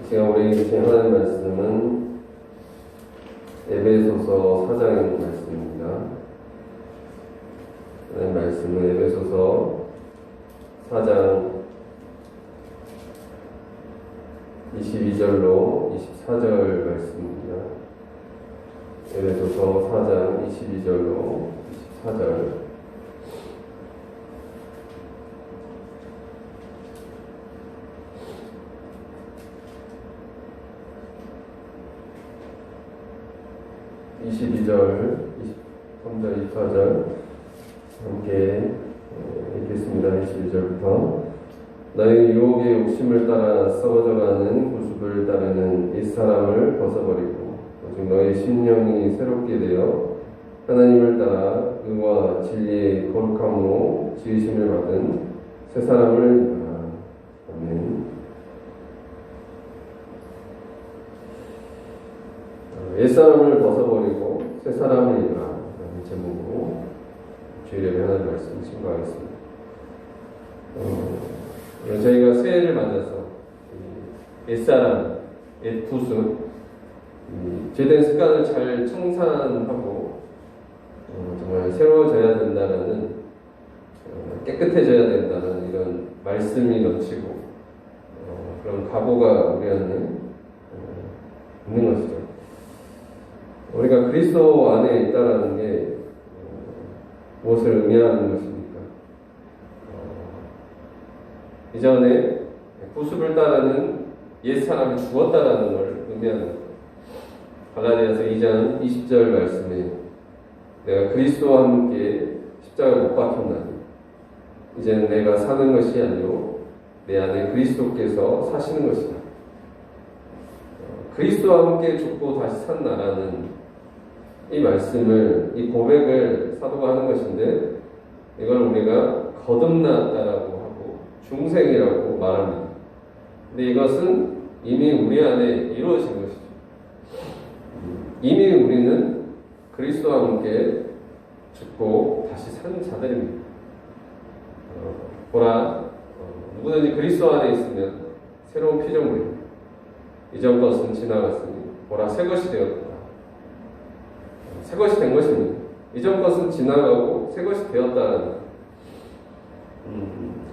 제가 우리 이렇게 하는 말씀은 에베소서 4장의 말씀입니다. 하나님 말씀은 에베소서 4장 22절로 24절 말씀입니다. 에베소서 4장 22절로 24절. (22절) 23절 24절 함께 읽겠습니다. 22절부터 너희 유혹의 욕심을 따라 썩어져가는 고집을 따르는 옛사람을 벗어버리고 오직 너희 심령이 새롭게 되어 하나님을 따라 의와 진리의 거룩함으로 지으심을 받은 새 사람을 입으라. 아멘. 옛사람을 벗어버리고 새 사람을 입으라 라는 제목으로 주일에 하나님 말씀 신고하겠습니다. 저희가 새해를 맞아서 옛사람, 옛부수 죄된 습관을 잘 청산하고 정말 새로워져야 된다는 깨끗해져야 된다는 이런 말씀이 넘치고 그런 각오가 우리 안에 있는 것이죠. 우리가 그리스도 안에 있다라는 게 무엇을 의미하는 것입니까? 이전에 구습을 따르는 옛사람이 죽었다라는 걸 의미하는 거예요. 갈라디아서 2장 20절 말씀에 내가 그리스도와 함께 십자가에 못 박혔나니 이제는 내가 사는 것이 아니요 내 안에 그리스도께서 사시는 것이다. 그리스도와 함께 죽고 다시 산다라는 이 말씀을, 이 고백을 사도가 하는 것인데 이걸 우리가 거듭났다라고 하고 중생이라고 말합니다. 근데 이것은 이미 우리 안에 이루어진 것이죠. 이미 우리는 그리스도와 함께 죽고 다시 산 자들입니다. 보라, 누구든지 그리스도 안에 있으면 새로운 피조물입니다. 이전 것은 지나갔으니 보라 새 것이 되었다. 새 것이 된 것입니다. 이전 것은 지나가고 새 것이 되었다는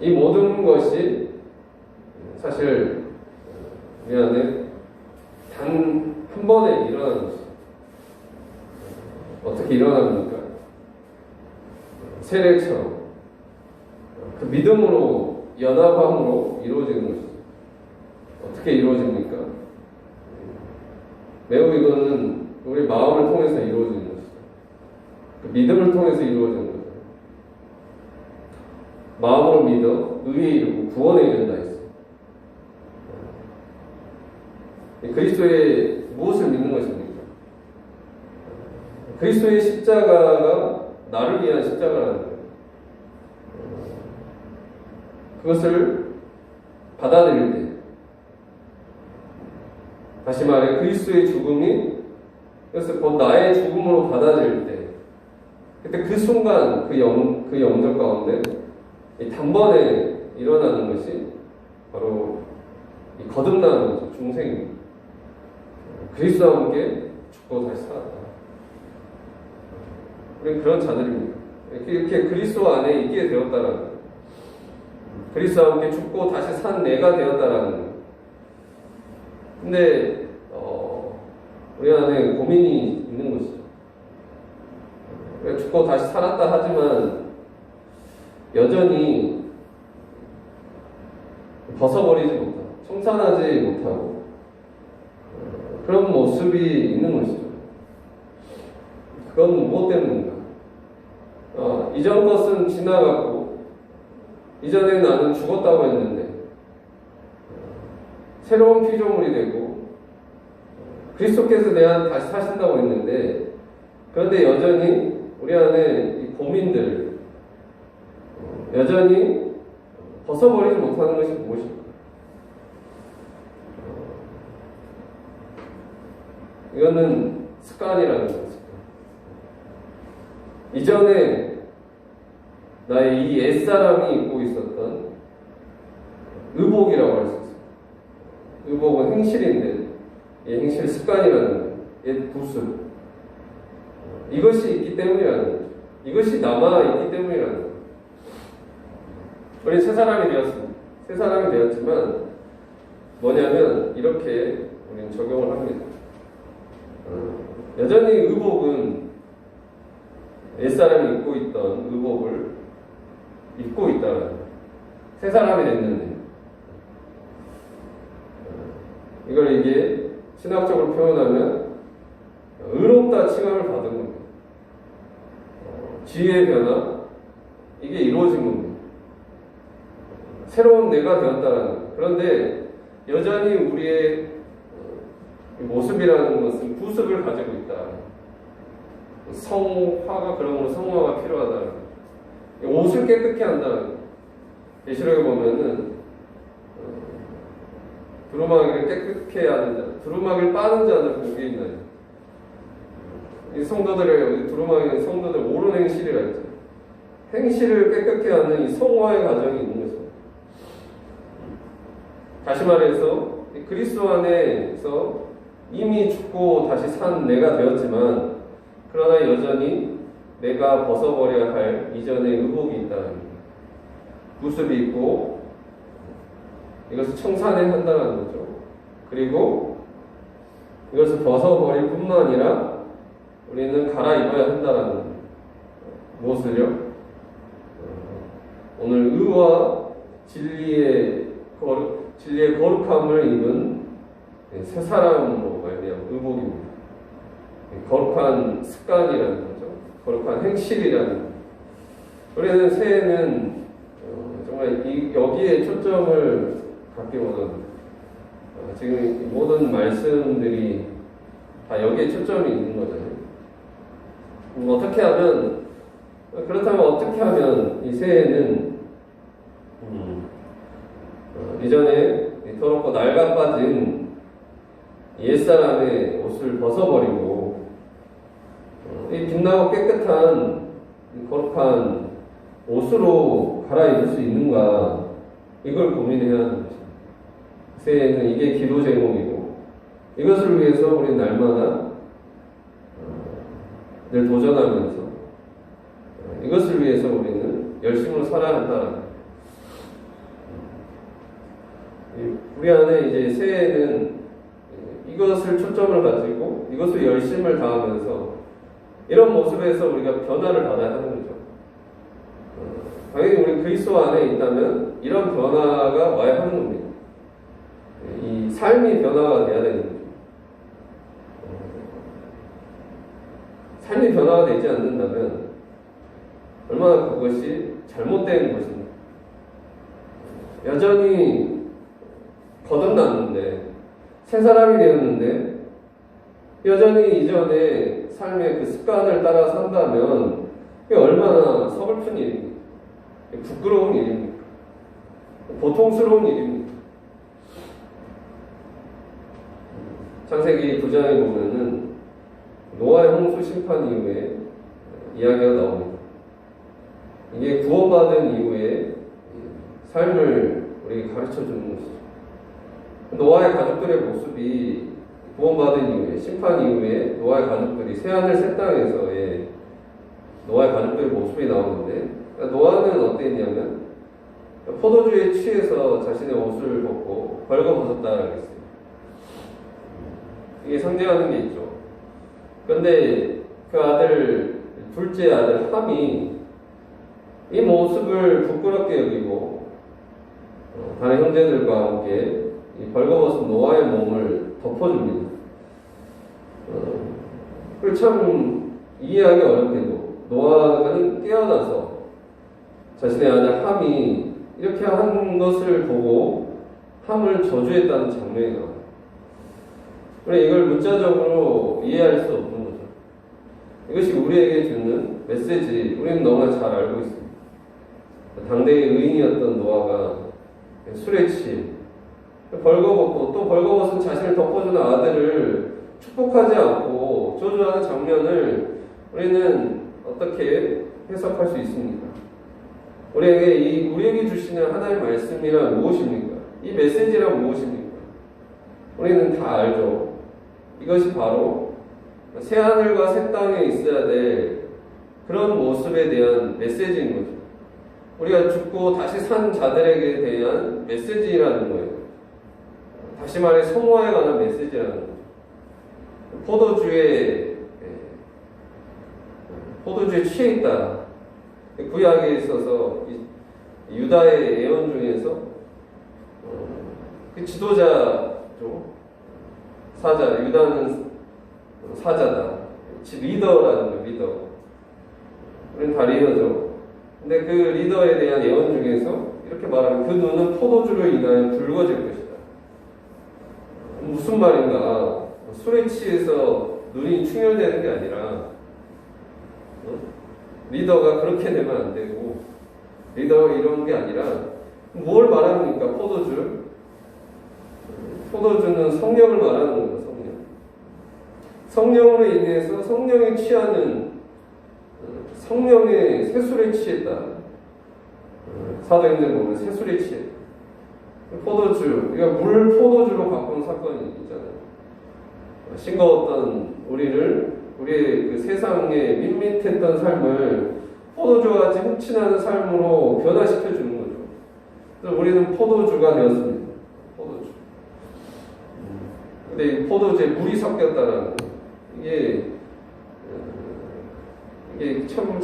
이 모든 것이 사실 우리 안에 단 한 번에 일어나는 것입니다. 어떻게 일어납니까? 세례처럼 그 믿음으로 연합함으로 이루어지는 것이죠. 어떻게 이루어집니까? 매우 이거는 우리 마음을 통해서 이루어지는 것이죠. 그 믿음을 통해서 이루어지는 거죠. 마음으로 믿어 의에 이르고 구원에 이른다 했어요. 그리스도의 무엇을 믿는 것입니까? 그리스도의 십자가가 나를 위한 십자가라는 거예요. 그것을 받아들일 때, 다시 말해 그리스도의 죽음이 그래서 곧 나의 죽음으로 받아들일 때, 그때 그 순간 그 영적 가운데 단번에 일어나는 것이 바로 이 거듭나는 거죠. 중생입니다. 그리스도와 함께 죽고 다시 살았다. 우리는 그런 자들입니다. 이렇게 그리스도 안에 있게 되었다라는 거예요. 그리스도와 함께 죽고 다시 산 내가 되었다라는 거예요. 근데 우리 안에 고민이 있는 것이죠. 죽고 다시 살았다 하지만 여전히 벗어버리지 못하고 청산하지 못하고 그런 모습이 있는 것이죠. 그건 무엇 때문인가? 이전 것은 지나갔고 이전에 나는 죽었다고 했는데 새로운 피조물이 되고 그리스도께서 내 안에 다시 사신다고 했는데 그런데 여전히 우리 안에 이 고민들 여전히 벗어버리지 못하는 것이 무엇일까? 이거는 습관이라는 것입니다. 이전에 나의 이 옛사람이 입고 있었던 의복이라고 할 수 있습니다. 의복은 행실인데 이 행실 습관이라는 거예요. 옛 부습. 이것이 있기 때문이라는 거죠. 이것이 남아있기 때문이라는 거예요. 우리 새 사람이 되었습니다. 새 사람이 되었지만 뭐냐면 이렇게 우리는 적용을 합니다. 여전히 의복은 옛사람이 입고 있던 의복을 입고 있다는 거예요. 새 사람이 됐는데 이걸 이게 신학적으로 표현하면 의롭다 칭함을 받은 겁니다. 지혜의 변화 이게 이루어진 겁니다. 새로운 내가 되었다는 거예요. 그런데 여전히 우리의 모습이라는 것은 부습을 가지고 있다. 성화가 그러므로 성화가 필요하다. 옷을 깨끗게 한다. 계시록에 보면은 두루마기를 깨끗게 하는 자, 두루마기를 빠는 자는 복이 있나요? 이 성도들의 두루마기는 성도들 옳은 행실이라 했죠. 행실을 깨끗게 하는 이 성화의 과정이 있는 거죠. 다시 말해서 그리스도 안에서 이미 죽고 다시 산 내가 되었지만 그러나 여전히 내가 벗어버려야 할 이전의 의복이 있다는 겁니다. 구습이 있고 이것을 청산해야 한다는 거죠. 그리고 이것을 벗어버릴 뿐만 아니라 우리는 갈아입어야 한다는 무엇을요? 오늘 의와 진리의 거룩함을 입은 새 사람으로 말미암아 의복입니다. 거룩한 습관이라는 거죠. 거룩한 행실이라는 거죠. 우리는 새해는 정말 여기에 초점을 갖기 원합니다. 지금 모든 말씀들이 다 여기에 초점이 있는 거잖아요. 어떻게 하면, 그렇다면 어떻게 하면 이 새해는 이전에 더럽고 낡아빠진 옛사람의 옷을 벗어버리고 이 빛나고 깨끗한 거룩한 옷으로 갈아입을 수 있는가, 이걸 고민해야 하는 것입니다. 새해는 이게 기도 제목이고 이것을 위해서 우리는 날마다 늘 도전하면서 이것을 위해서 우리는 열심으로 살아야 한다. 우리 안에 이제 새해는 이것을 초점을 가지고 이것을 열심을 다하면서 이런 모습에서 우리가 변화를 받아야 하는 거죠. 당연히 우리 그리스도 안에 있다면 이런 변화가 와야 하는 겁니다. 이 삶이 변화가 돼야 되는 거죠. 삶이 변화가 되지 않는다면 얼마나 그것이 잘못된 것입니다. 여전히 거듭났는데 새 사람이 되었는데 여전히 이전의 삶의 그 습관을 따라 산다면 그게 얼마나 서글픈 일입니까? 부끄러운 일입니까? 보통스러운 일입니까? 창세기 9장에 보면은 노아의 홍수 심판 이후에 이야기가 나옵니다. 이게 구원받은 이후에 삶을 우리에게 가르쳐 주는 것이죠. 노아의 가족들의 모습이 구원받은 이후에, 심판 이후에 노아의 가족들이 새하늘 새 땅에서의 노아의 가족들의 모습이 나오는데, 노아는 어땠냐면 포도주에 취해서 자신의 옷을 벗고 벌거벗었다라고 했어요. 이게 상징하는 게 있죠. 그런데 그 아들, 둘째 아들 함이 이 모습을 부끄럽게 여기고 다른 형제들과 함께 이 벌거벗은 노아의 몸을 덮어줍니다. 그걸 참 이해하기 어렵게도 노아는 깨어나서 자신의 아들 함이 이렇게 한 것을 보고 함을 저주했다는 장면이 나와요. 그래, 이걸 문자적으로 이해할 수 없는 거죠. 이것이 우리에게 주는 메시지, 우리는 너무나 잘 알고 있습니다. 당대의 의인이었던 노아가 술에 취해 벌거벗고 또 벌거벗은 자신을 덮어주는 아들을 축복하지 않고 저주하는 장면을 우리는 어떻게 해석할 수 있습니까? 우리에게 주시는 하나님의 말씀이란 무엇입니까? 이 메시지란 무엇입니까? 우리는 다 알죠. 이것이 바로 새하늘과 새 땅에 있어야 될 그런 모습에 대한 메시지인 거죠. 우리가 죽고 다시 산 자들에게 대한 메시지라는 거예요. 다시 말해 성화에 관한 메시지라는 거죠. 포도주에 취해 있다. 구약에 있어서 유다의 예언 중에서 그 지도자죠. 사자, 유다는 사자다. 리더라는 거예요, 리더. 우리는 다 리더죠. 근데 그 리더에 대한 예언 중에서 이렇게 말하면 그 눈은 포도주로 인하여 붉어질 것이다. 무슨 말인가? 술에 취해서 눈이 충혈되는 게 아니라 리더가 그렇게 되면 안 되고 리더 이런 게 아니라 뭘 말하니까 포도주는 성령을 말하는 거예요. 성령으로 인해서 성령에 취하는 성령의 세술에 취했다. 사도행전에 보면 세술에 취했다. 포도주, 우리가 물 포도주로 바꾼 사건이 있잖아요. 싱거웠던 우리의 그 세상에 밋밋했던 삶을 포도주와 같이 흠친하는 삶으로 변화시켜주는 거죠. 그래서 우리는 포도주가 되었습니다. 포도주. 근데 이 포도주에 물이 섞였다라는 거. 이게 참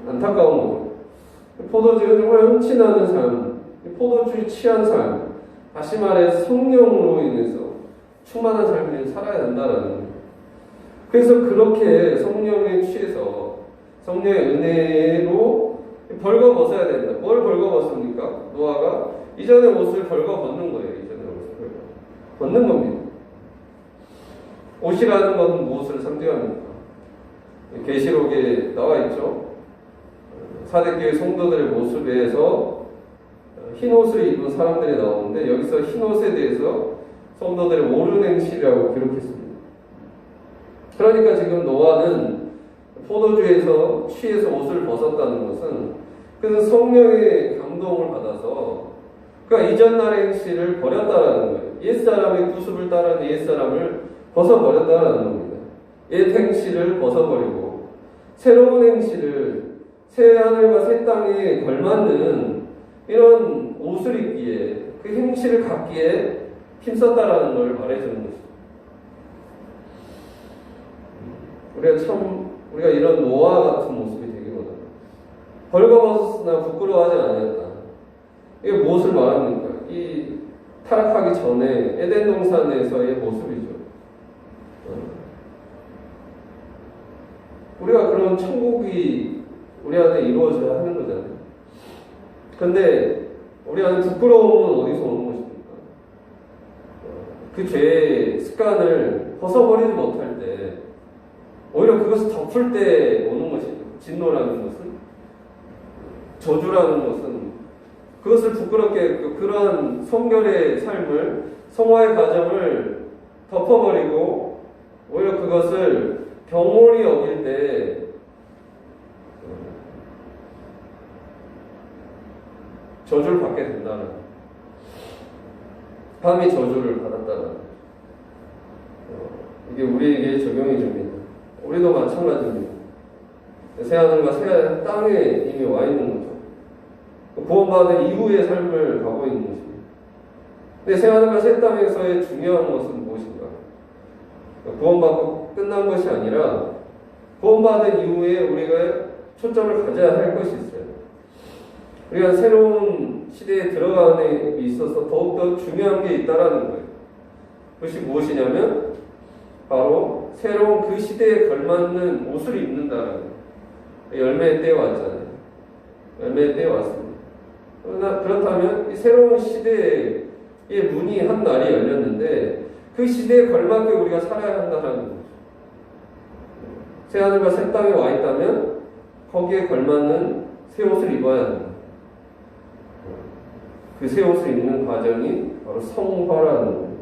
안타까운 거죠. 포도주가 정말 흠친하는 삶, 포도주에 취한 삶, 다시 말해 성령으로 인해서 충만한 삶을 살아야 한다는 거예요. 그래서 그렇게 성령에 취해서 성령의 은혜로 벌거벗어야 된다. 뭘 벌거벗습니까? 노아가 이전의 옷을 벌거벗는 거예요. 이전의 옷을 벗는 겁니다. 옷이라는 것은 무엇을 상징합니까? 계시록에 나와 있죠. 사대교회 성도들의 모습에서 흰 옷을 입은 사람들이 나오는데 여기서 흰 옷에 대해서 성도들의 옳은 행실이라고 기록했습니다. 그러니까 지금 노아는 포도주에서 취해서 옷을 벗었다는 것은 그래서 성령의 감동을 받아서 그러니까 이전 날의 행실을 버렸다라는 거예요. 옛사람의 구습을 따르는 옛사람을 벗어버렸다라는 겁니다. 옛 행실을 벗어버리고 새로운 행실을 새 하늘과 새 땅에 걸맞는 이런 옷을 입기에 그 행실을 갖기에 힘썼다라는 걸 말해주는 것입니다. 우리가 이런 노아 같은 모습이 되기보다 벌거벗었으나 부끄러워하지 않았다. 이게 무엇을 말합니까? 이 타락하기 전에 에덴 동산에서의 모습이죠. 우리가 그런 천국이 우리 안에 이루어져야 하는 거잖아요. 근데 우리 안에 부끄러움은 어디서 오는 것입니까? 그 죄의 습관을 벗어버리지 못할 때 오히려 그것을 덮을 때 오는 것이죠. 진노라는 것은, 저주라는 것은 그것을 부끄럽게 그러한 성결의 삶을, 성화의 과정을 덮어버리고 오히려 그것을 경홀히 여길 때 저주를 받게 된다는, 밤이 저주를 받았다는, 이게 우리에게 적용이 됩니다. 우리도 마찬가지입니다. 새하늘과 새 땅에 이미 와 있는 거죠. 구원받은 이후의 삶을 가고 있는 것입니다. 근데 새하늘과 새 땅에서의 중요한 것은 무엇인가? 구원받고 끝난 것이 아니라 구원받은 이후에 우리가 초점을 가져야 할 것이 있어요. 우리가 새로운 시대에 들어가는 데 있어서 더욱더 중요한 게 있다라는 거예요. 그것이 무엇이냐면 바로 새로운 그 시대에 걸맞는 옷을 입는다는 거예요. 열매의 때에 왔잖아요. 열매의 때에 왔습니다. 그러나 그렇다면 이 새로운 시대의 문이 한 날이 열렸는데 그 시대에 걸맞게 우리가 살아야 한다는 거죠. 새하늘과 새 땅에 와 있다면 거기에 걸맞는 새 옷을 입어야 합니다. 그 새 옷을 입는 과정이 바로 성화라는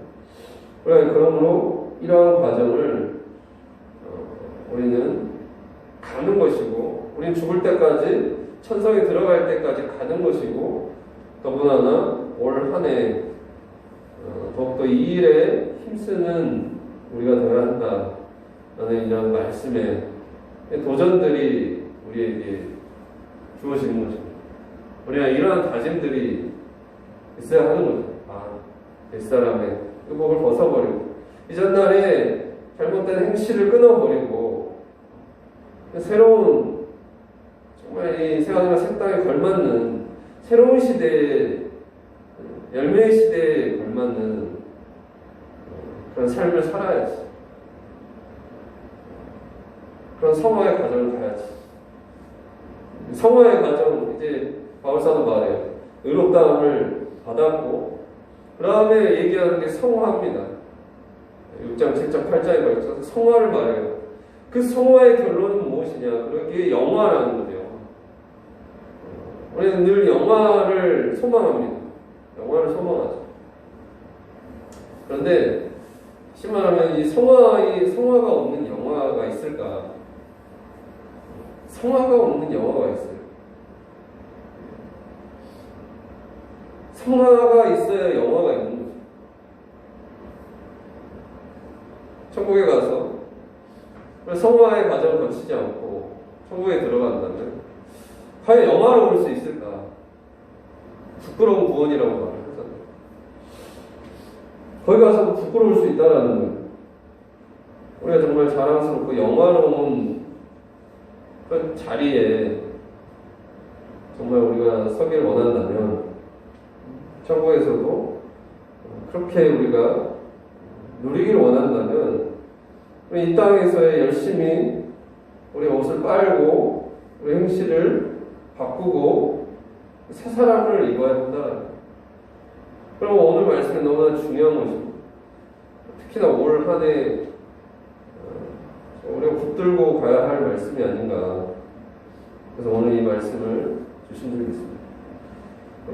거예요. 그러므로 이러한 과정을 우리는 가는 것이고, 우리는 죽을 때까지 천성에 들어갈 때까지 가는 것이고, 더군다나 올 한 해 더욱더 이 일에 힘쓰는 우리가 되어야 한다 라는 이런 말씀에 도전들이 우리에게 주어지는 거죠. 우리가 이러한 다짐들이 있어야 하는 거죠. 옛사람의 의복을 벗어버리고 이전날에 잘못된 행실을 끊어버리고 새로운 정말 이 세상과 색당에 걸맞는 새로운 시대의 열매의 시대에 걸맞는 그런 삶을 살아야지. 그런 성화의 과정을 가야지. 성화의 과정, 이제 바울사도 말해요. 의롭다함을 받았고 그 다음에 얘기하는 게 성화입니다. 6장, 7장, 8장에 걸쳐서 성화를 말해요. 그 성화의 결론은 무엇이냐? 그게 영화라는 거죠. 우리는 늘 영화를 소망합니다. 영화를 소망하죠. 그런데 심말하면 이 성화가 없는 영화가 있을까? 성화가 없는 영화가 있어요. 성화가 있어야 영화가 있는 거죠. 천국에 가서 성화의 과정을 거치지 않고 천국에 들어간다면 과연 영화로울 수 있을까? 부끄러운 구원이라고 말을 하잖아요. 거기 가서 부끄러울 수 있다라는 거예요. 우리가 정말 자랑스럽고 영화로운 그런 자리에 정말 우리가 서기를 원한다면 천국에서도 그렇게 우리가 누리기를 원한다면 우리 이 땅에서의 열심히 우리 옷을 빨고 우리 행실을 바꾸고 새 사람을 입어야 한다. 그럼 오늘 말씀이 너무나 중요한 것입니다. 특히나 올 한 해 우리가 붙들고 가야 할 말씀이 아닌가. 그래서 오늘 이 말씀을 주신드리겠습니다.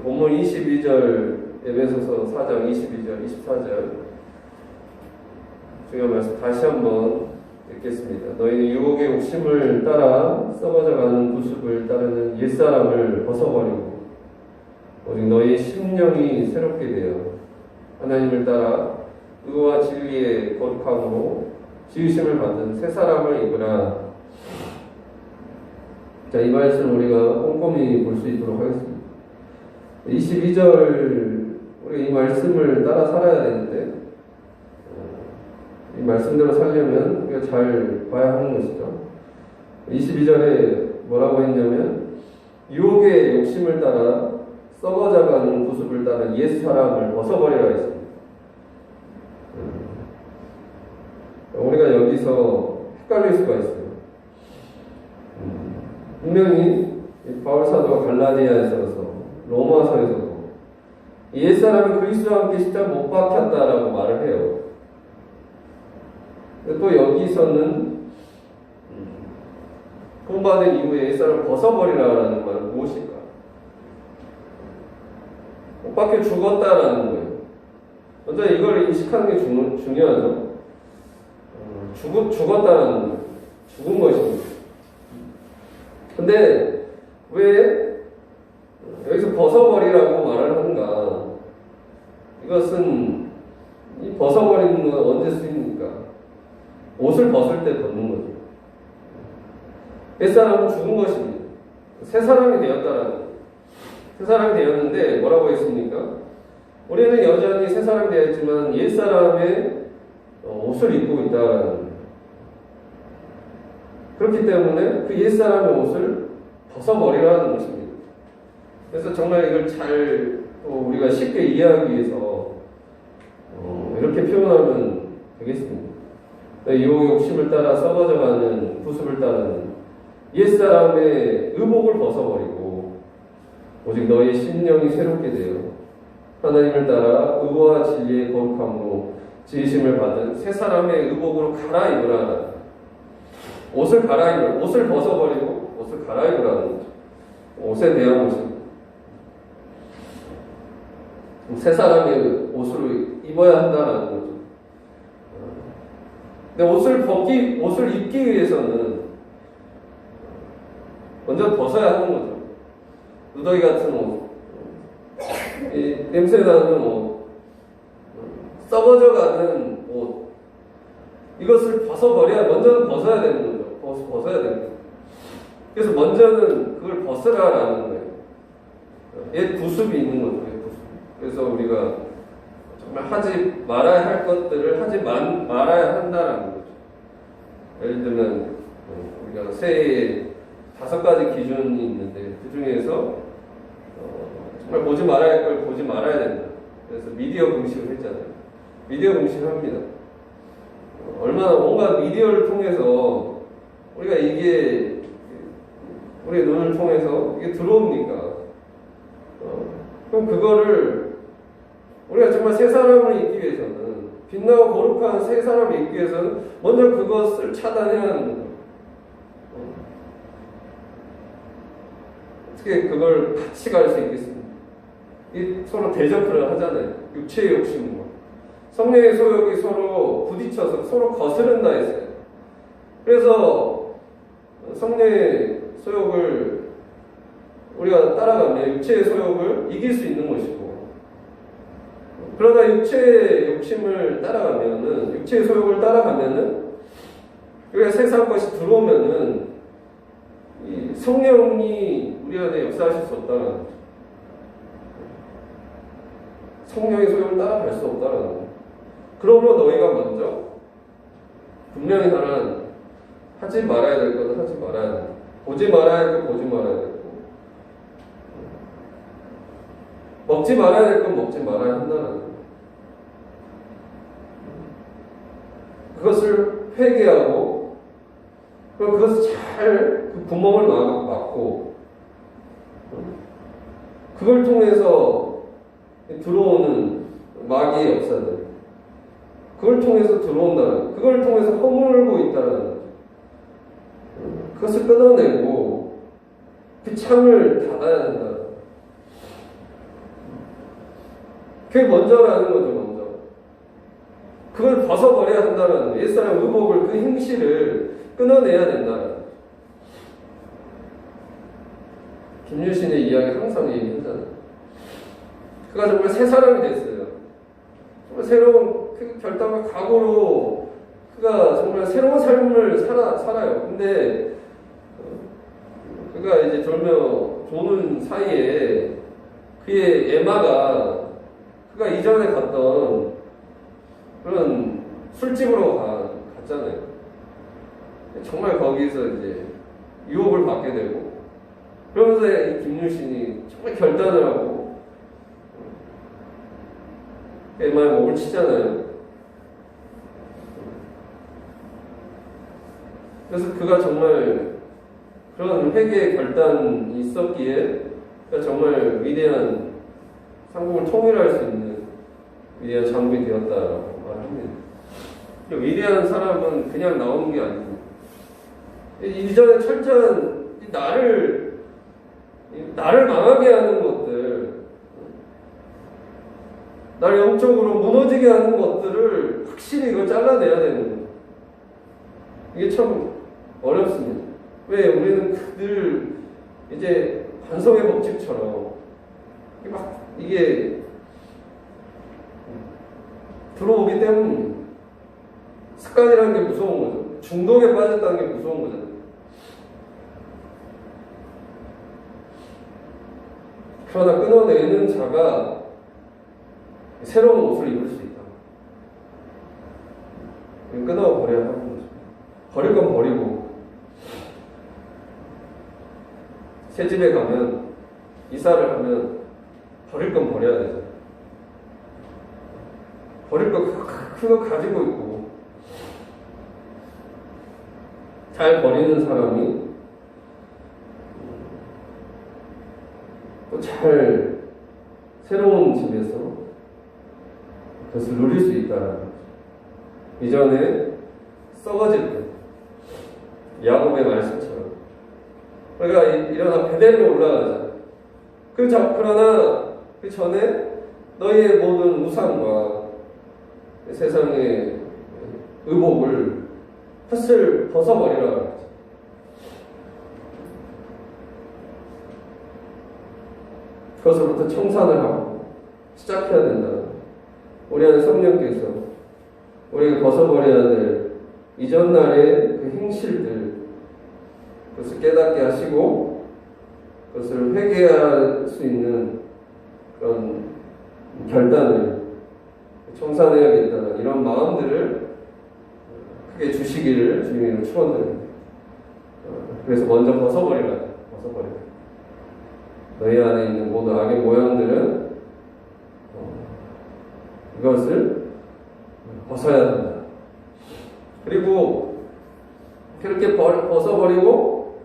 본문 22절 에베소서 4장 22절 24절 중요한 말씀 다시 한번 읽겠습니다. 너희는 유혹의 욕심을 따라 썩어져가는 구습을 따르는 옛사람을 벗어버리고 오직 너희의 심령이 새롭게 되어 하나님을 따라 의와 진리의 거룩함으로 지으심을 받은 새 사람을 입으라. 자, 이 말씀 우리가 꼼꼼히 볼 수 있도록 하겠습니다. 22절 우리가 이 말씀을 따라 살아야 되는데 이 말씀대로 살려면 우리가 잘 봐야 하는 것이죠. 22절에 뭐라고 했냐면 유혹의 욕심을 따라 썩어져가는 구습을 따른 옛사람을 벗어버리라 했습니다. 우리가 여기서 헷갈릴 수가 있어요. 분명히 바울 사도가 갈라디아에서도 로마서에서도 옛사람은 그리스도와 함께 십자가 못 박혔다라고 말을 해요. 또 여기서는 구원받은 이후에 옛사람을 벗어버리라는 말은 무엇일까? 못 박혀 죽었다라는 거예요. 먼저 이걸 인식하는 게 중요하죠. 죽었다라는 거예요. 죽은 것입니다. 근데 왜 여기서 벗어버리라고 말을 하는가? 이것은 이 벗어버리는 건 언제 쓰입니까? 옷을 벗을 때 벗는 거죠. 옛사람은 죽은 것입니다. 새 사람이 되었다라는 거예요. 새 사람이 되었는데 뭐라고 했습니까? 우리는 여전히 새 사람이 되었지만 옛사람의 옷을 입고 있다라는 거예요. 그렇기 때문에 그 옛사람의 옷을 벗어버리라는 것입니다. 그래서 정말 이걸 잘 우리가 쉽게 이해하기 위해서 이렇게 표현하면 되겠습니다. 이 욕심을 따라 썩어져가는 구습을 따르는 옛사람의 의복을 벗어버리고 오직 너희의 심령이 새롭게 되어 하나님을 따라 의와 진리의 거룩함으로 지으심을 받은 새 사람의 의복으로 갈아입으라. 옷을 벗어버리고 옷을 갈아입으라는 거죠. 옷에 대한 것입니다. 새 사람의 옷을 입어야 한다는 거죠. 근데 옷을 입기 위해서는 먼저 벗어야 하는 거죠. 누더기 같은 옷, 이 냄새 나는 옷, 썩어져가는 옷, 이것을 벗어버려야, 먼저는 벗어야 되는 거죠. 벗어야 됩니다. 그래서 먼저는 그걸 벗으라라는 거예요. 옛 구습이 있는 거죠. 옛 구습. 그래서 우리가 정말 하지 말아야 할 것들을 하지 말아야 한다라는 거죠. 예를 들면 우리가 새해에 5가지 기준이 있는데 그 중에서 정말 보지 말아야 할 걸 보지 말아야 된다. 그래서 미디어 금식을 했잖아요. 미디어 금식을 합니다. 얼마나 온갖 미디어를 통해서 우리가 이게 우리의 눈을 통해서 이게 들어옵니까? 그럼 그거를 우리가 정말 새 사람을 있기 위해서는, 빛나고 거룩한 새 사람을 있기 위해서는 먼저 그것을 차단해야 하는 거예요. 어떻게 그걸 같이 갈 수 있겠습니까? 이 서로 대적을 하잖아요. 육체의 욕심과 성령의 소욕이 서로 부딪혀서 서로 거스른다 했어요. 그래서 성령의 소욕을 우리가 따라가면 육체의 소욕을 이길 수 있는 것이고, 그러나 육체의 욕심을 따라가면은, 육체의 소욕을 따라가면은, 우리가 세상 것이 들어오면은 이 성령이 우리 안에 역사하실 수 없다는 거죠. 성령의 소욕을 따라갈 수 없다는 거죠. 그러므로 너희가 먼저 분명히 하라는, 하지 말아야 될 것은 하지 말아야 된다. 보지 말아야 될 것 보지 말아야 되고, 먹지 말아야 될 건 먹지 말아야 한다는 거예요. 그것을 회개하고, 그럼 그것을 잘 그 구멍을 막고, 그걸 통해서 들어오는 마귀의 역사들, 그걸 통해서 들어온다는, 그걸 통해서 허물고 있다는, 그것을 끊어내고 그 창을 닫아야 된다. 그게 먼저라는 거죠. 먼저 그걸 벗어버려야 한다는 거예요. 옛사람 의복을, 그 행실을 끊어내야 된다는 거예요. 김유신의 이야기 항상 얘기하잖아요. 그가 정말 새 사람이 됐어요. 정말 새로운 그 결단과 각오로 그가 정말 새로운 삶을 살아요. 근데 그가 이제 졸는 사이에 그의 에마가 그가 이전에 갔던 그런 술집으로 갔잖아요. 정말 거기서 이제 유혹을 받게 되고, 그러면서 이 김유신이 정말 결단을 하고 에마의 목을 치잖아요. 그래서 그가 정말 그런 회개의 결단이 있었기에 그가 정말 위대한 상국을 통일할 수 있는 위대한 장군이 되었다라고 말합니다. 위대한 사람은 그냥 나오는 게 아닙니다. 이전에 철저한 나를 망하게 하는 것들, 나를 영적으로 무너지게 하는 것들을 확실히 이걸 잘라내야 되는 거예요. 이게 참 어렵습니다. 왜? 우리는 늘 이제 반성의 법칙처럼 이게 들어오기 때문입니다. 습관이라는 게 무서운 거죠. 중독에 빠졌다는 게 무서운 거잖아요. 그러나 끊어내는 자가 새로운 옷을 입을 수 있다. 끊어버려야 하는 거죠. 버릴 건 버리고, 새 집에 가면, 이사를 하면 버릴 건 버려야 되죠. 버릴 거 그거 가지고 있고, 잘 버리는 사람이 또 잘 새로운 집에서 그것을 누릴 수 있다는 거죠. 이전에 썩어질 때, 야곱의 말씀처럼 우리가 일어나 베델에 올라가자. 그러나 그 전에 너희의 모든 우상과 세상의 의복을 헛을 벗어버리라. 그것으로부터 청산을 하고 시작해야 된다. 우리 우리 안에 성령께서 우리가 벗어버려야 될 이전 날의 그 행실들, 그것을 깨닫게 하시고 그것을 회개할 수 있는 그런 결단을 청산해야겠다는 이런 마음들을 크게 주시기를 주님으로 축원드립니다. 그래서 먼저 벗어버리라. 너희 안에 있는 모든 악의 모양들은 이것을 벗어야 한다. 그리고 그렇게 벗어버리고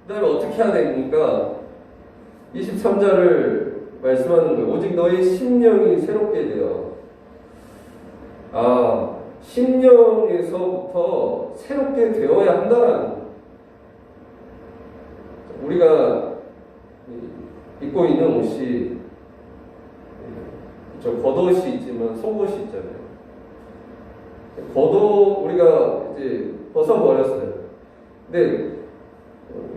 그 다음에 어떻게 해야 됩니까? 23절을 말씀하는 거예요. 오직 너희 심령이 새롭게 되어. 심령에서부터 새롭게 되어야 한다라는 거예요. 우리가 입고 있는 옷이 겉옷이 있지만 속옷이 있잖아요. 겉옷 우리가 이제 벗어버렸어요. 근데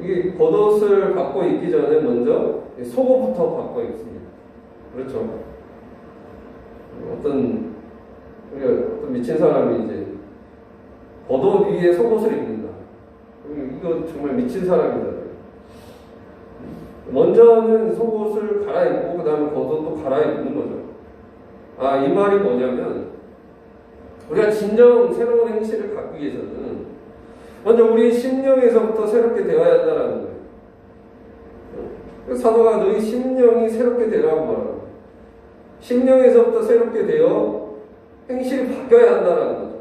이게 겉옷을 갖고 입기 전에 먼저 속옷부터 갖고 입습니다. 그렇죠? 어떤 미친 사람이 이제 겉옷 위에 속옷을 입는다. 이거 정말 미친 사람이다. 먼저는 속옷을 갈아입고 그 다음에 겉옷도 갈아입는 거죠. 이 말이 뭐냐면 우리가 진정 새로운 행실을 갖기 위해서는 먼저 우리 심령에서부터 새롭게 되어야 한다는 거예요. 사도가 너희 심령이 새롭게 되라고 말합니다. 심령에서부터 새롭게 되어 행실이 바뀌어야 한다는 거죠.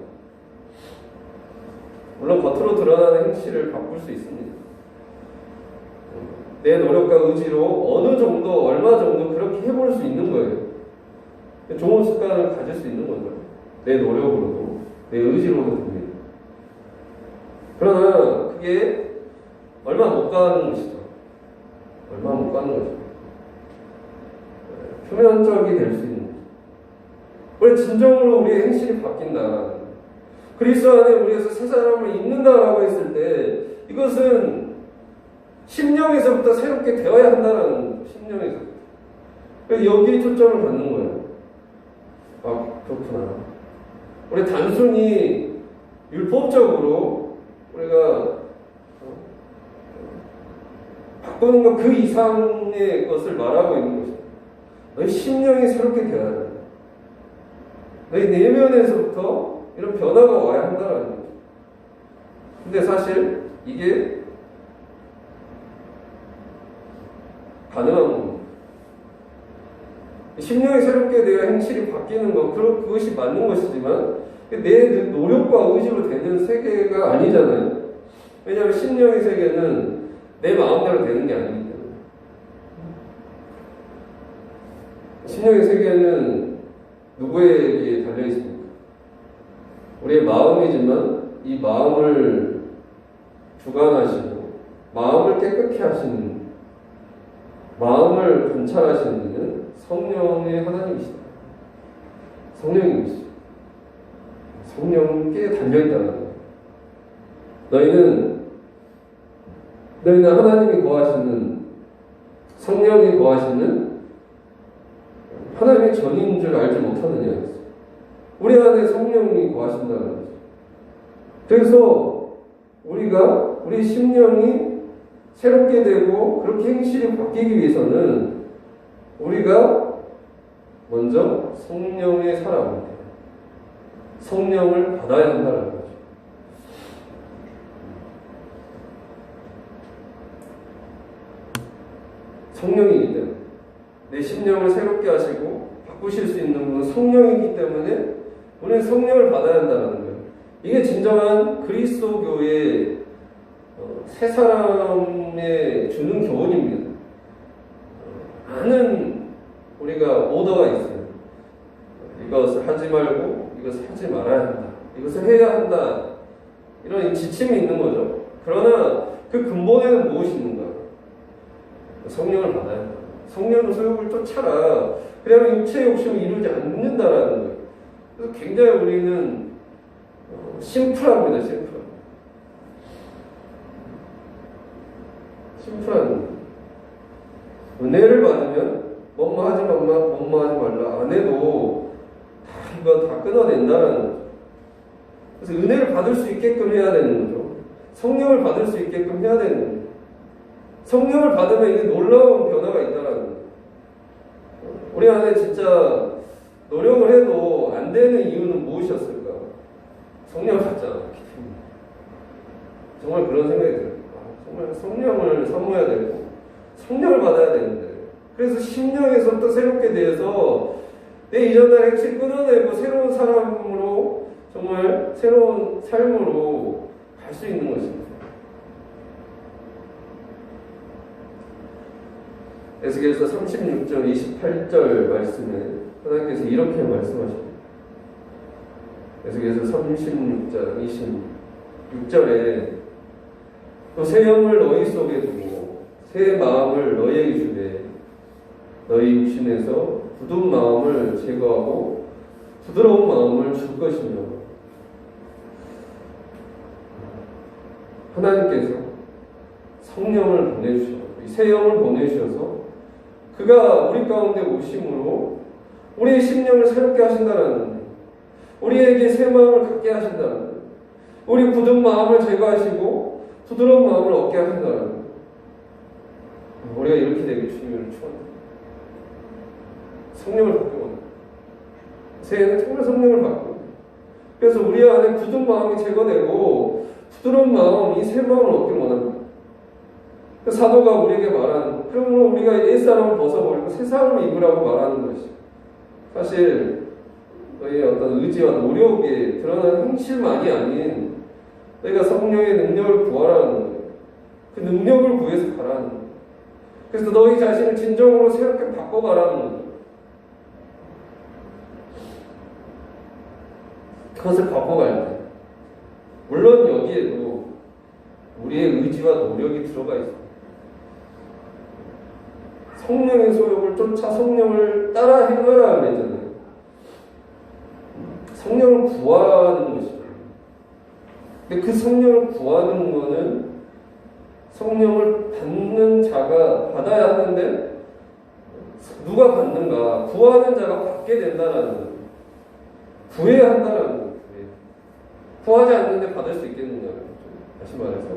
물론 겉으로 드러나는 행실을 바꿀 수 있습니다. 내 노력과 의지로 어느 정도, 얼마 정도 그렇게 해볼 수 있는 거예요. 좋은 습관을 가질 수 있는 거죠. 내 노력으로도, 내 의지로도 됩니다. 그러나 그게 얼마 못 가는 것이죠. 얼마 못 가는 거죠. 표면적이 될 수 있는 거죠. 우리 진정으로 우리의 행실이 바뀐다. 그리스도 안에 우리에서 새 사람을 입는다라고 했을 때 이것은 심령에서부터 새롭게 되어야 한다는 거예요. 심령에서부터. 그래서 여기에 초점을 갖는 거예요. 그렇구나. 우리 단순히 율법적으로 우리가 바꾸는 것 그 이상의 것을 말하고 있는 것입니다. 너희 심령이 새롭게 되어야 한다. 너희 내면에서부터 이런 변화가 와야 한다는 거죠. 근데 사실 이게 가능한 겁니다. 심령이 새롭게 되어 행실이 바뀌는 것, 그것이 맞는 것이지만 내 노력과 의지로 되는 세계가 아니잖아요. 왜냐하면 심령의 세계는 내 마음대로 되는 게 아니기 때문에. 심령의 세계는 누구에게 달려있습니까? 우리의 마음이지만 이 마음을 주관하시고 마음을 깨끗게 하시는, 마음을 관찰하시는 분은 성령의 하나님이시다. 성령님이시죠. 성령께 달려있다는 거예요. 너희는 하나님이 거하시는, 성령이 거하시는 하나님의 전인 줄 알지 못하느냐. 우리 안에 성령이 거하신다는 거죠. 그래서 우리 심령이 새롭게 되고 그렇게 행실이 바뀌기 위해서는 우리가 먼저 성령의 사람입니다. 성령을 받아야 한다는 거죠. 성령이기 때문에 내 심령을 새롭게 하시고 바꾸실 수 있는 분은 성령이기 때문에 우리는 성령을 받아야 한다는 거예요. 이게 진정한 그리스도 교회의 새 사람에 주는 교훈입니다. 많은 우리가 오더가 있어요. 이것을 하지 말고 이것을 하지 말아야 한다. 이것을 해야 한다. 이런 지침이 있는 거죠. 그러나 그 근본에는 무엇이 있는가? 성령을 받아야 한다. 성령의 소욕을 쫓아라. 그러면 육체의 욕심을 이루지 않는다라는 거예요. 그래서 굉장히 우리는 심플합니다. 심플한 은혜를 받으면 뭐뭐 하지 말라 안 해도 다 이거 다 끊어낸다라는 거죠. 그래서 은혜를 받을 수 있게끔 해야 되는 거죠. 성령을 받을 수 있게끔 해야 되는 거죠. 성령을 받으면 이게 놀라운 변화가 있다라는 거죠. 우리 안에 진짜 노력을 해도 안 되는 이유는 무엇이었을까? 성령을 받잖아. 정말 그런 생각이 들어요. 정말 성령을 사모해야 되고 성령을 받아야 되는데, 그래서 심령에서 또 새롭게 되어서 내 이전의 핵심 끊어내고 새로운 사람으로, 정말 새로운 삶으로 갈 수 있는 것입니다. 에스겔서 36장 28절 말씀에 하나님께서 이렇게 말씀하십니다. 에스겔서 36장 26절에 또 새 영을 너희 속에 두고 새 마음을 너희에게 주되 너희 육신에서 굳은 마음을 제거하고 부드러운 마음을 줄 것이며, 하나님께서 성령을 보내주셔서, 새 영을 보내주셔서 그가 우리 가운데 오심으로 우리의 심령을 새롭게 하신다는 거예요. 우리에게 새 마음을 갖게 하신다는 거예요. 우리 굳은 마음을 제거하시고 부드러운 마음을 얻게 하신다는 거예요. 우리가 이렇게 되길 주님을 축원합니다. 성령을 받고 원합니다. 새해는 정말 성령을 받고, 그래서 우리 안에 굳은 마음이 제거되고 부드러운 마음, 이 새 마음을 얻길 원합니다. 사도가 우리에게 말하는, 그러므로 우리가 옛사람을 벗어버리고 새 사람을 입으라고 말하는 것이, 사실 너희의 어떤 의지와 노력에 드러나는 행실만이 아닌 너희가 성령의 능력을 구하라는 거예요. 그 능력을 구해서 가라는 거예요. 그래서 너희 자신을 진정으로 새롭게 바꿔가라는 거예요. 그것을 바꿔갈 때, 물론 여기에도 우리의 의지와 노력이 들어가 있습니다. 성령의 소욕을 쫓아 성령을 따라 행하라 그랬잖아요. 성령을 구하는 것입니다. 근데 그 성령을 구하는 거는 성령을 받는 자가 받아야 하는데, 누가 받는가? 구하는 자가 받게 된다는 거예요. 구해야 한다는 거예요. 구하지 않는데 받을 수 있겠느냐. 다시 말해서,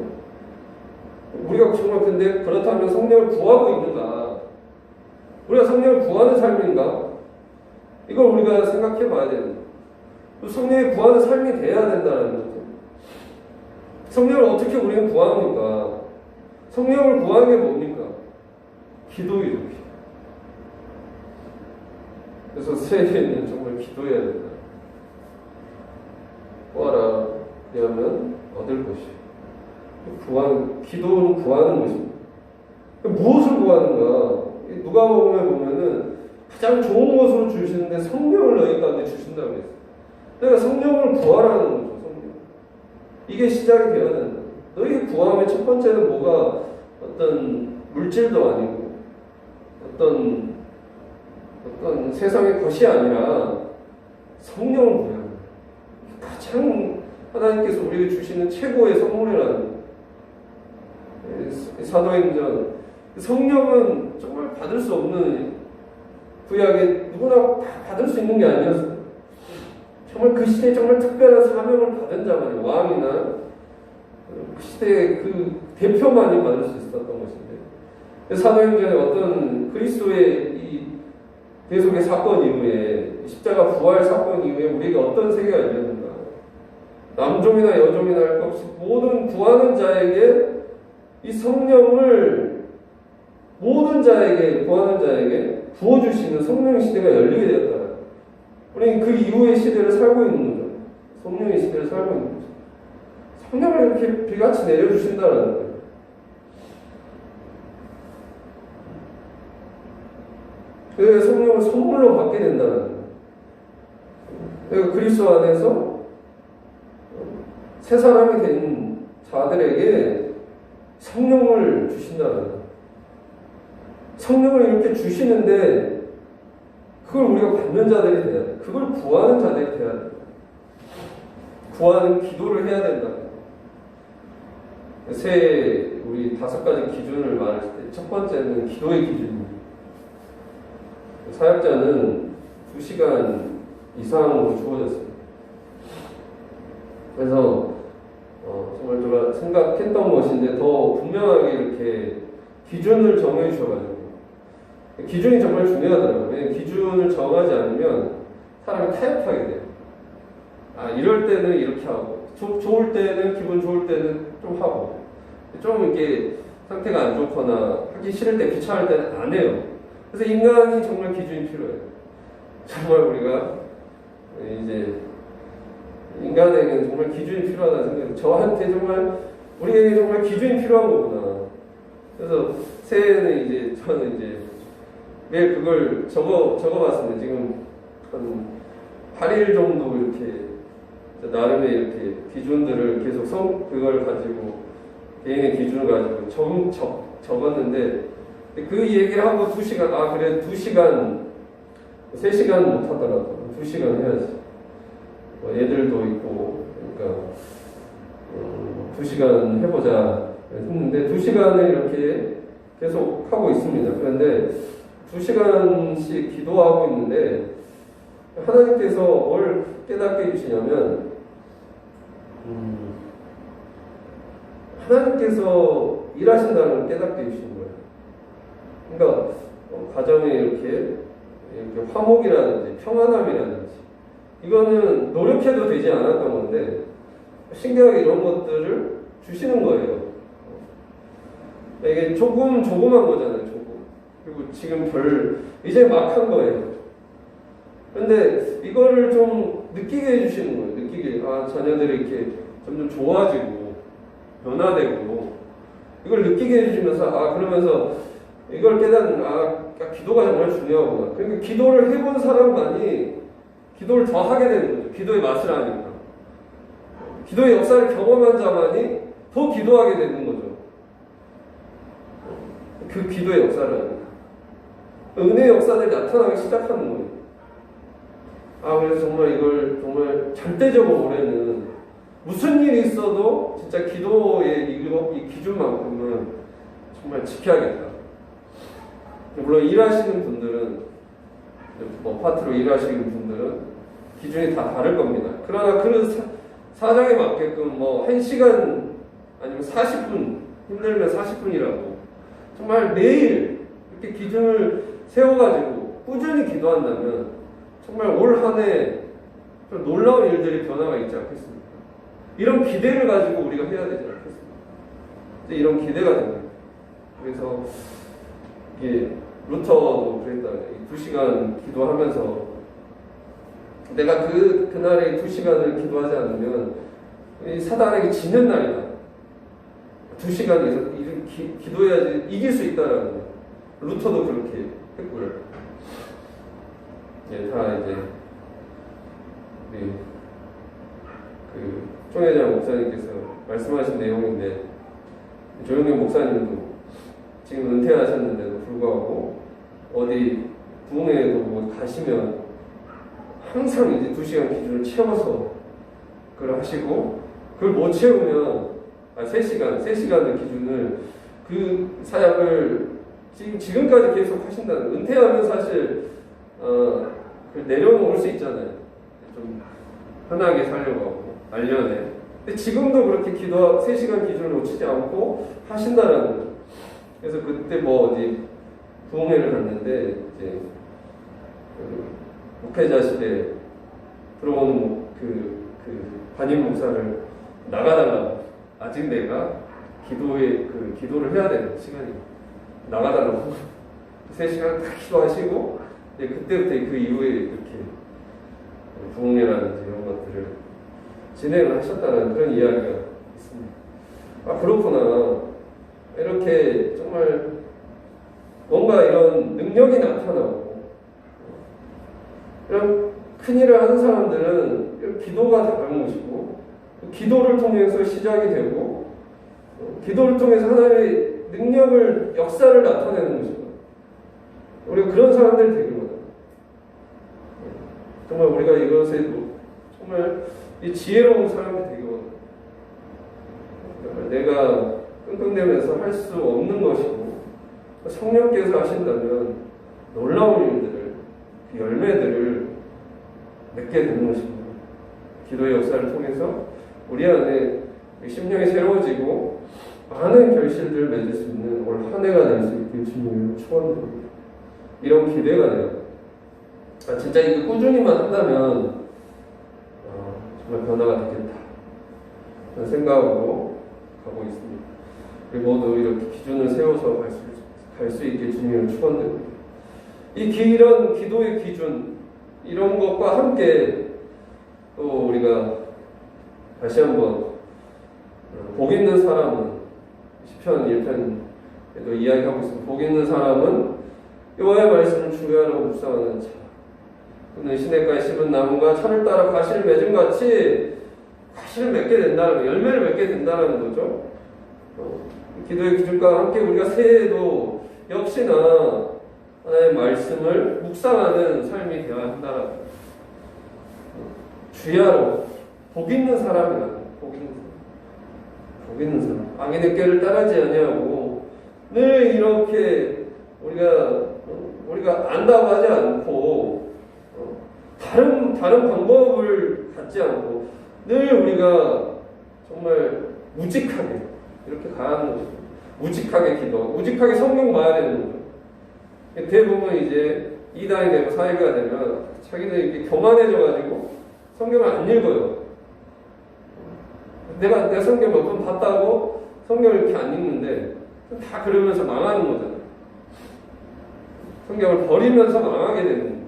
우리가 정말 근데 그렇다면 성령을 구하고 있는가? 우리가 성령을 구하는 삶인가? 이걸 우리가 생각해 봐야 되는 거예요. 성령이 구하는 삶이 돼야 된다는 거죠. 성령을 어떻게 우리는 구합니까? 성령을 구하는 게 뭡니까? 기도이죠. 그래서 새해에는 정말 기도해야 된다. 구하라. 그러면 얻을 것이에요. 기도는 구하는 것입니다. 무엇을 구하는가? 누가복음에 보면은 가장 좋은 것으로 주시는데 성령을 너희 가운데 주신다고 그랬어요. 그러니까 성령을 구하라는 거죠. 성령. 이게 시작이 되어야 된다. 너희 구함의 첫 번째는 뭐가 어떤 물질도 아니고 어떤 세상의 것이 아니라 성령을 구해야 합니다. 가장 하나님께서 우리에게 주시는 최고의 선물이라는 거예요. 사도행전, 성령은 정말 받을 수 없는, 구약에 누구나 다 받을 수 있는 게 아니었어요. 정말 그 시대에 정말 특별한 사명을 받은 자만이, 왕이나 그 시대의 그 대표만이 받을 수 있었던 것인데, 사도행전에 어떤 그리스도의 이 대속의 사건 이후에, 십자가 부활 사건 이후에 우리에게 어떤 세계가 열렸는가? 남종이나 여종이나 할 것 없이 모든 구하는 자에게 이 성령을, 모든 자에게, 구하는 자에게 부어주시는 성령의 시대가 열리게 되었다. 우리는 그 이후의 시대를 살고 있는 거죠. 성령의 시대를 살고 있는 거죠. 성령을 이렇게 비같이 내려주신다는 거예요. 그 성령을 선물로 받게 된다는 거예요. 그러니까 그리스도 안에서 새 사람이 된 자들에게 성령을 주신다는 거예요. 성령을 이렇게 주시는데 그걸 우리가 받는 자들이 돼야 돼. 그걸 구하는 자들이 돼야 돼. 구하는 기도를 해야 된다. 새 우리 5가지 기준을 말할 때 첫 번째는 기도의 기준입니다. 사역자는 2시간 이상으로 주어졌습니다. 그래서 정말 제가 생각했던 것인데 더 분명하게 이렇게 기준을 정해 주셔가지고 기준이 정말 중요하더라고요. 왜냐면 기준을 정하지 않으면 사람이 타협하게 돼요. 이럴 때는 이렇게 하고 좋을 때는 기분 좋을 때는 좀 하고 좀 이렇게 상태가 안 좋거나 하기 싫을 때 귀찮을 때는 안 해요. 그래서 인간이 정말 기준이 필요해요. 정말 우리가 이제 인간에게는 정말 기준이 필요하다는 생각이 저한테 정말 우리에게 정말 기준이 필요한 거구나. 그래서 새해에는 이제 저는 이제 매일 그걸 적어봤습니다. 지금 한 8일 정도 이렇게 나름의 이렇게 기준들을 계속 그걸 가지고 개인의 기준을 가지고 적었는데 그 얘기를 하고 2시간 그래 2시간 3시간 못 하더라도 2시간 해야지. 애들도 있고 그러니까 2시간 해보자 했는데 2시간을 이렇게 계속 하고 있습니다. 그런데 2시간씩 기도하고 있는데 하나님께서 뭘 깨닫게 해주시냐면 하나님께서 일하신다는 걸 깨닫게 해주시는 거예요. 그러니까 가정에 이렇게 화목이라든지 평안함이라든지 이거는 노력해도 되지 않았던 건데 신기하게 이런 것들을 주시는 거예요. 이게 조그만 거잖아요. 조금. 그리고 지금 이제 막 한 거예요. 근데 이거를 좀 느끼게 해주시는 거예요. 느끼게. 자녀들이 이렇게 점점 좋아지고 변화되고 이걸 느끼게 해주시면서 그러면서 이걸 깨닫는 기도가 정말 중요하구나. 그러니까 기도를 해본 사람만이 기도를 더 하게 되는 거죠. 기도의 맛을 아니까. 기도의 역사를 경험한 자만이 더 기도하게 되는 거죠. 그 기도의 역사를 아니까. 은혜의 역사들이 나타나기 시작하는 거예요. 그래서 정말 이걸 정말 절대적으로 올해는 무슨 일이 있어도 진짜 기도의 이 기준만큼은 정말 지켜야겠다. 물론 일하시는 분들은 파트로 일하시는 분들은 기준이 다 다를 겁니다. 그러나 그 사정에 맞게끔 1시간 아니면 40분 힘들면 40분이라고 정말 매일 이렇게 기준을 세워가지고 꾸준히 기도한다면 정말 올 한 해 좀 놀라운 일들이 변화가 있지 않겠습니까? 이런 기대를 가지고 우리가 해야 되지 않겠습니까? 이제 이런 기대가 됩니다. 그래서 이게 루터도 그랬다. 2시간 기도하면서 내가 그날에 2시간을 기도하지 않으면 사단에게 지는 날이다. 2시간 기도해야지 이길 수 있다라는 거예요. 루터도 그렇게 했고요. 다 이제 그 총회장 목사님께서 말씀하신 내용인데 조영경 목사님도 지금 은퇴하셨는데도 불구하고 어디 부흥회에도 가시면 항상 이제 2시간 기준을 채워서 그걸 하시고 그걸 못 채우면 3시간의 기준을 그 사역을 지금까지 계속 하신다는 은퇴하면 사실 내려놓을 수 있잖아요. 좀 편하게 살려고 하고 말년에. 근데 지금도 그렇게 3시간 기준을 놓치지 않고 하신다라는 거죠. 그래서 그때 어디 부흥회를 갔는데 이제 목회자실에 들어오는 그 담임 목사를 나가달라고. 아직 내가 기도를 해야 되는 시간이 나가달라고 3시간 딱 기도하시고 그때부터 그 이후에 이렇게 부흥회라든지 이런 것들을 진행을 하셨다는 그런 이야기가 있습니다. 그렇구나. 이렇게 정말 뭔가 이런 능력이 나타나고 이런 큰일을 하는 사람들은 기도가 다른 것이고 기도를 통해서 시작이 되고 기도를 통해서 하나님의 능력을 역사를 나타내는 것입니다. 우리가 그런 사람들이 되길 원합니다. 정말 우리가 이것에 정말 이 지혜로운 사람이 되길 원합니다. 내가 끙끙대면서 할 수 없는 것이고 성령께서 하신다면 놀라운 일들을 그 열매들을 맺게 되는 것입니다. 기도의 역사를 통해서 우리 안에 심령이 새로워지고 많은 결실들을 맺을 수 있는 올 한 해가 될 수 있길 주님을 축원드립니다. 이런 기대가 돼요. 진짜 이거 꾸준히만 한다면 정말 변화가 되겠다 그런 생각으로 가고 있습니다. 우리 모두 이렇게 기준을 세워서 갈 수 있게 주님을 축원드립니다. 이런 기도의 기준 이런 것과 함께 또 우리가 다시 한번 복 있는 사람은 시편 1편에도 이야기하고 있습니다. 복 있는 사람은 여호와의 말씀을 주야로 묵상하는 자. 그는 시냇가에 심은 나무가 철을 따라 가시를 맺음 같이 가시를 맺게 된다는 열매를 맺게 된다는 거죠. 기도의 기준과 함께 우리가 새해에도 역시나 하나님의 말씀을 묵상하는 삶이 되어야 한다는 거예요. 주야로 복 있는 사람이다. 복 있는 사람. 악인의 꾀를 따르지 아니하고 늘 이렇게 우리가 안다고 하지 않고 다른 방법을 갖지 않고 늘 우리가 정말 우직하게 이렇게 가는 거죠. 우직하게 기도, 우직하게 성경 봐야 되는 거죠. 대부분 이제 이단이 되고 사회가 되면 자기들 이렇게 교만해져가지고 성경을 안 읽어요. 내가 성경 몇 번 봤다고 성경을 이렇게 안 읽는데 다 그러면서 망하는 거잖아요. 성경을 버리면서 망하게 되는 거예요.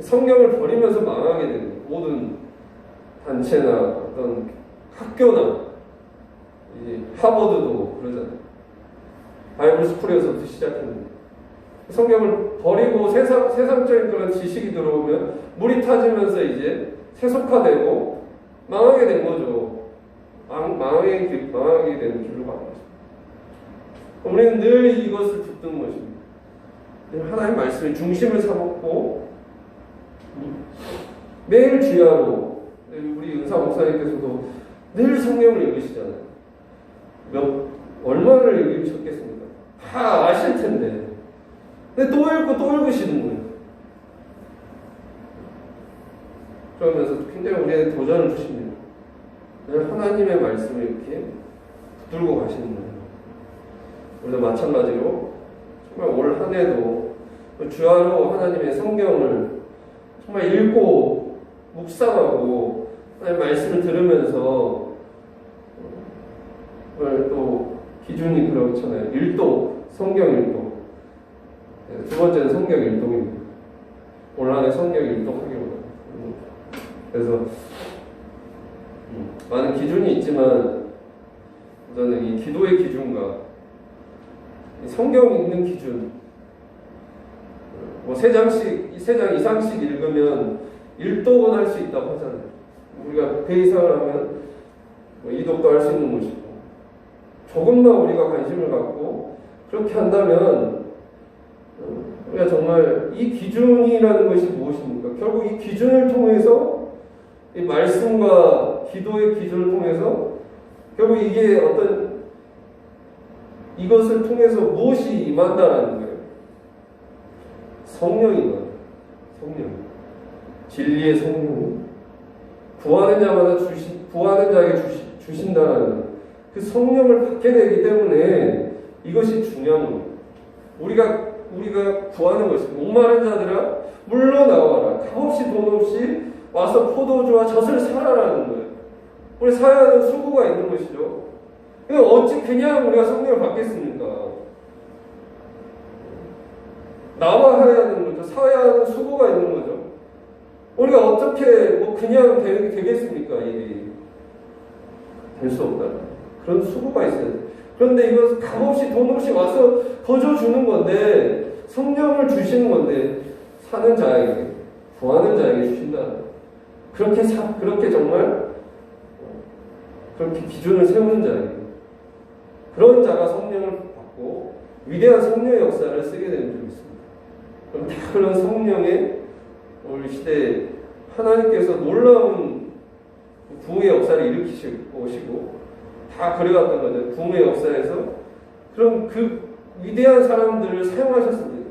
성경을 버리면서 망하게 되는 거예요. 모든 단체나 어떤 학교나 이제 하버드도 그러잖아요. 바이블 스쿨에서부터 시작했는데 성경을 버리고 세상적인 그런 지식이 들어오면 물이 타지면서 이제 세속화되고 망하게 된 거죠. 망하게 되는 길로 가는 거죠. 우리는 늘 이것을 붙든 것입니다. 하나님 말씀의 중심을 삼고 매일 주야로 우리 은사 목사님께서도 늘 성경을 읽으시잖아요. 얼마를 읽으셨겠습니까? 다 아실 텐데. 근데 또 읽고 또 읽으시는 거예요. 그러면서 굉장히 우리에게 도전을 주십니다. 하나님의 말씀을 이렇게 붙들고 가시는 거예요. 우리도 마찬가지로 정말 올 한 해도 주야로 하나님의 성경을 정말 읽고 묵상하고 하나님의 말씀을 들으면서 또 기준이 그렇잖아요. 일독, 성경 일독. 두 번째는 성경 일독입니다. 올 한 해 성경 일독하기로. 그래서 많은 기준이 있지만 저는 이 기도의 기준과 성경 읽는 기준 세 장 이상씩 읽으면 일독은 할 수 있다고 하잖아요. 우리가 그 이상을 하면 이독도 할 수 있는 것이고 조금만 우리가 관심을 갖고 그렇게 한다면 우리가 정말 이 기준이라는 것이 무엇입니까? 결국 이 기준을 통해서 이 말씀과 기도의 기준을 통해서 결국 이게 이것을 통해서 무엇이 임한다라는 거예요. 성령이다. 성령. 진리의 성령이 구하는 자마다 구하는 자에게 주신다라는 그 성령을 받게 되기 때문에 이것이 중요한 겁니다. 우리가 구하는 것입니다. 목마른 자들아 물러나와라. 값없이 돈 없이 와서 포도주와 젖을 사라라는 거예요. 우리 사야 하는 수고가 있는 것이죠. 어찌 그냥 우리가 성령을 받겠습니까? 나와야 하는 거죠. 사야 하는 수고가 있는 거죠. 우리가 어떻게 그냥 되겠습니까? 이게 될 수 없다. 그런 수고가 있어야 돼요. 그런데 이거 값없이 돈 없이 와서 거저 주는 건데 성령을 주시는 건데 사는 자에게 구하는 자에게 주신다. 그렇게 정말 그렇게 기준을 세우는 자에게 그런 자가 성령을 받고 위대한 성령의 역사를 쓰게 되는 점이 있습니다. 그럼 다 그런 성령의 우리 시대에 하나님께서 놀라운 부흥의 역사를 일으키시고 다 그래왔던 거죠. 부흥의 역사에서 그런 그 위대한 사람들을 사용하셨습니다.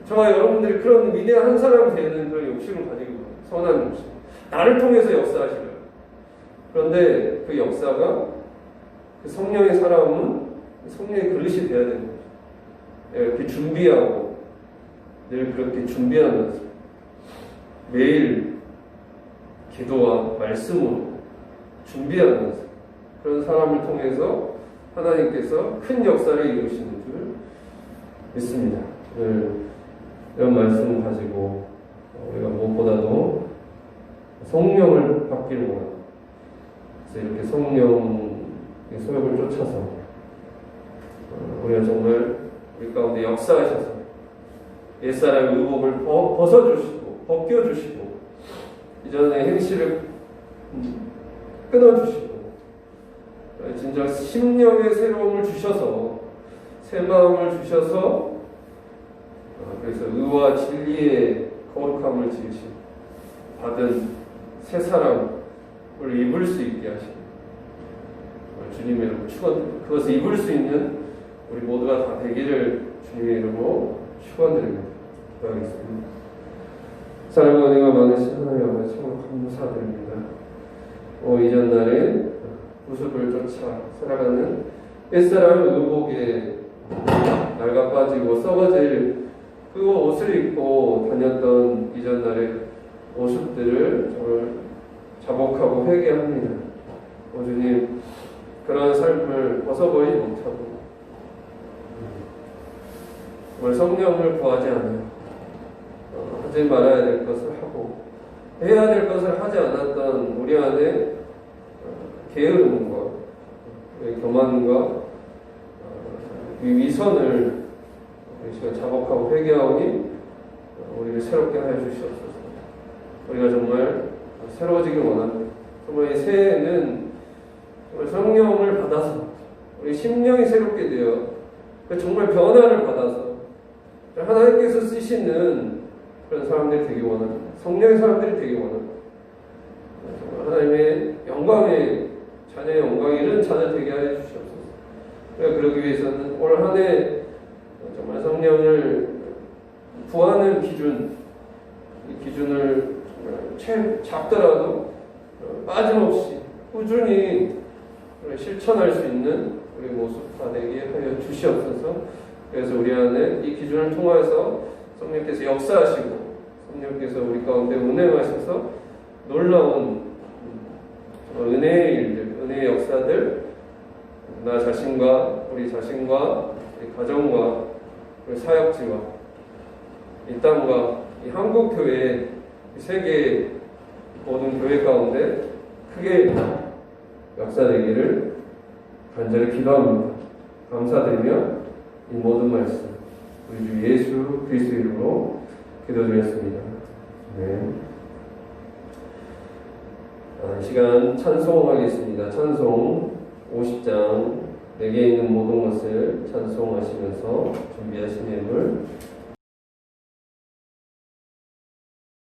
저와 여러분들이 그런 위대한 한 사람이 되는 그런 욕심을 가지고 선한 음식. 나를 통해서 역사하시려고. 그런데 그 역사가 그 성령의 사람은 성령의 그릇이 되어야 되는 거죠. 이렇게 준비하고 늘 그렇게 준비하면서 매일 기도와 말씀으로 준비하면서 그런 사람을 통해서 하나님께서 큰 역사를 이루시는 줄 믿습니다. 이런 말씀을 가지고 우리가 무엇보다도 성령을 받기를 원합니다. 그래서 이렇게 성령의 소욕을 쫓아서 우리가 정말 우리 가운데 역사하셔서 옛사람의 의복을 벗어주시고 벗겨주시고 이전의 행실을 끊어주시고 진짜 심령의 새로움을 주셔서 새 마음을 주셔서 그래서 의와 진리의 거룩함을 지으신 받은 새 사람을 입을 수 있게 하시고 주님의 이름으로 축원드립니다. 그것을 입을 수 있는 우리 모두가 다 되기를 주님의 이름으로 축원드립니다. 기도하겠습니다. 사랑과 은혜가 많으신 하나님 아버지 정말 감사드립니다. 이전날에 구습을 쫓아 살아가는 옛사람의 의복에 낡아 빠지고 썩어질 그 옷을 입고 다녔던 이전날의 모습들을 정말 자복하고 회개합니다. 주님, 그러한 삶을 벗어버리지 못하고 정말 성령을 구하지 않아요. 하지 말아야 될 것을 하고 해야 될 것을 하지 않았던 우리 안에 게으름과 교만과 위선을 우리 시간 자복하고 회개하오니 우리를 새롭게 하여 주시옵소서. 우리가 정말 새로워지길 원합니다. 정말 이 새해에는 성령을 받아서 우리 심령이 새롭게 되어 정말 변화를 받아서 하나님께서 쓰시는 그런 사람들이 되기 원합니다. 성령의 사람들이 되기 원합니다. 하나님의 영광의 자녀의 영광이 이런 자녀 되게 하여 주시옵소서. 그러기 위해서는 올 한 해 정말 성령을 구하는 기준, 이 기준을 작더라도 빠짐없이 꾸준히 실천할 수 있는 우리 모습 다 되게 하여 주시옵소서. 그래서 우리 안에 이 기준을 통해서 성령께서 역사하시고 성령께서 우리 가운데 운행하셔서 놀라운 은혜의 일들, 은혜의 역사들, 나 자신과 우리 자신과 우리 가정과 우리 사역지와 이 땅과 이 한국 교회, 이 세계 모든 교회 가운데 크게 역사되기를 간절히 기도합니다. 감사드리며 이 모든 말씀 우리 주 예수 그리스도 이름으로 기도드렸습니다. 네. 시간 찬송하겠습니다. 찬송 50장 내게 있는 모든 것을 찬송하시면서 준비하신 예물